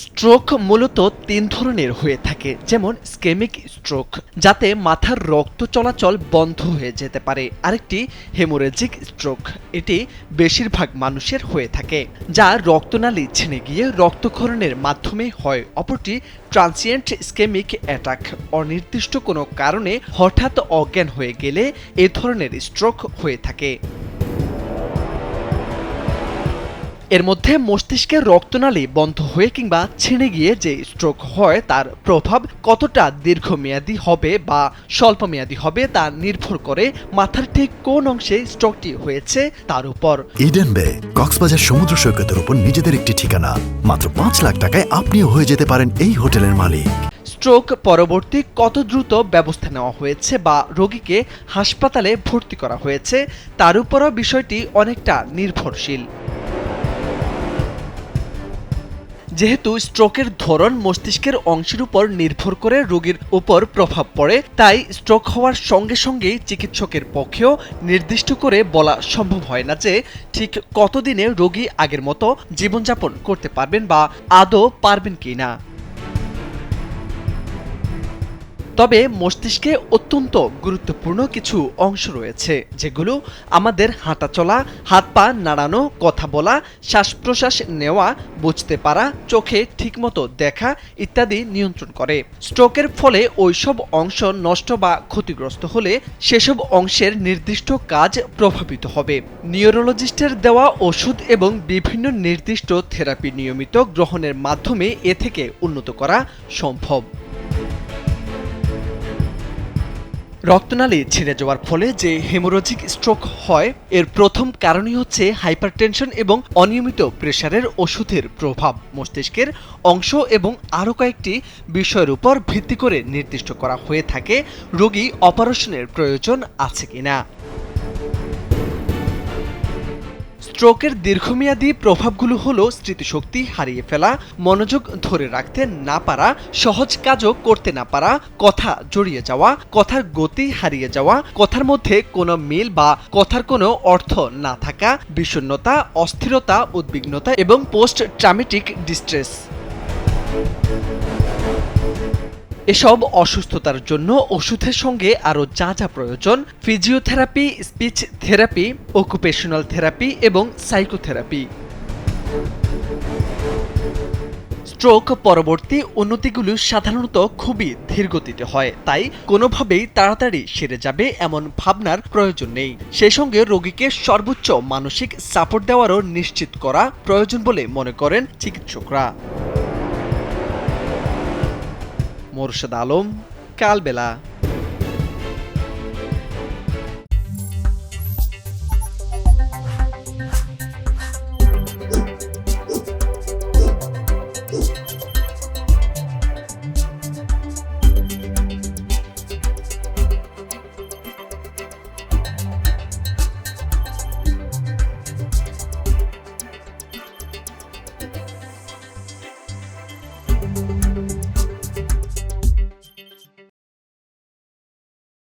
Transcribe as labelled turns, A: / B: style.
A: Stroke মূলত তিন ধরনের হয়ে থাকে, যেমন স্কেমিক স্ট্রোক, যাতে মাথার রক্ত চলাচল বন্ধ হয়ে যেতে পারে। আরেকটি হেমোরেজিক স্ট্রোক, এটি বেশিরভাগ মানুষের হয়ে থাকে, যা রক্তনালী ছিঁড়ে গিয়ে রক্তক্ষরণের মাধ্যমে হয়। অপরটি ট্রান্সিয়েন্ট স্কেমিক অ্যাটাক, অনির্দিষ্ট কোনো কারণে হঠাৎ অজ্ঞান হয়ে গেলে এ ধরনের স্ট্রোক হয়ে থাকে। এর মধ্যে মস্তিষ্কের রক্তনালী বন্ধ হয়ে কিংবা ছিঁড়ে গিয়ে যে স্ট্রোক হয়, তার প্রভাব কতটা দীর্ঘমেয়াদী হবে বা স্বল্পমেয়াদী হবে তা নির্ভর করে মাথার ঠিক কোন অংশে স্ট্রোকটি হয়েছে তার উপর।
B: ইডেন বে কক্সবাজার সমুদ্র সৈকতের উপর নিজেদের একটি ঠিকানা। মাত্র ৫ লাখ টাকায় আপনিও হয়ে যেতে পারেন এই হোটেলের মালিক।
A: স্ট্রোক পরবর্তী কত দ্রুত ব্যবস্থা নেওয়া হয়েছে বা রোগীকে হাসপাতালে ভর্তি করা হয়েছে তার উপরও বিষয়টি অনেকটা নির্ভরশীল। যেহেতু স্ট্রোকের ধরন মস্তিষ্কের অংশের উপর নির্ভর করে রোগীর উপর প্রভাব পড়ে, তাই স্ট্রোক হওয়ার সঙ্গে সঙ্গেই চিকিৎসকের পক্ষেও নির্দিষ্ট করে বলা সম্ভব হয় না যে ঠিক কতদিনে রোগী আগের মতো জীবনযাপন করতে পারবেন বা আদৌ পারবেন কিনা। তবে মস্তিষ্কে অত্যন্ত গুরুত্বপূর্ণ কিছু অংশ রয়েছে, যেগুলো আমাদের হাঁটাচলা, হাত পা নাড়ানো, কথা বলা, শ্বাস প্রশ্বাস নেওয়া, বুঝতে পারা, চোখে ঠিকমতো দেখা ইত্যাদি নিয়ন্ত্রণ করে। স্ট্রোকের ফলে ওইসব অংশ নষ্ট বা ক্ষতিগ্রস্ত হলে সেসব অংশের নির্দিষ্ট কাজ প্রভাবিত হবে। নিউরোলজিস্টের দেওয়া ওষুধ এবং বিভিন্ন নির্দিষ্ট থেরাপি নিয়মিত গ্রহণের মাধ্যমে এ থেকে উন্নত করা সম্ভব। রক্তনালী ছিঁড়ে যাওয়ার ফলে যে হেমোরেজিক স্ট্রোক হয়, এর প্রথম কারণই হচ্ছে হাইপারটেনশন এবং অনিয়মিত প্রেসারের ওষুধের প্রভাব। মস্তিষ্কের অংশ এবং আরও কয়েকটি বিষয়ের উপর ভিত্তি করে নির্দিষ্ট করা হয়ে থাকে রোগী অপারেশনের প্রয়োজন আছে কিনা। স্ট্রোকের দীর্ঘমেয়াদী প্রভাবগুলো হলো স্মৃতিশক্তি হারিয়ে ফেলা, মনোযোগ ধরে রাখতে না পারা, সহজ কাজও করতে না পারা, কথা জড়িয়ে যাওয়া, কথার গতি হারিয়ে যাওয়া, কথার মধ্যে কোনো মিল বা কথার কোনো অর্থ না থাকা, বিষণ্ণতা, অস্থিরতা, উদ্বিগ্নতা এবং পোস্ট ট্রমেটিক ডিস্ট্রেস। এসব অসুস্থতার জন্য ওষুধের সঙ্গে আরও যা যা প্রয়োজন, physiotherapy, speech therapy, occupational therapy এবং সাইকোথেরাপি। স্ট্রোক পরবর্তী উন্নতিগুলো সাধারণত খুবই ধীরগতিতে হয়, তাই কোনোভাবেই তাড়াতাড়ি সেরে যাবে এমন ভাবনার প্রয়োজন নেই। সেই সঙ্গে রোগীকে সর্বোচ্চ মানসিক সাপোর্ট দেওয়ারও নিশ্চিত করা প্রয়োজন বলে মনে করেন চিকিৎসকরা। মোরশেদ আলম, কালবেলা।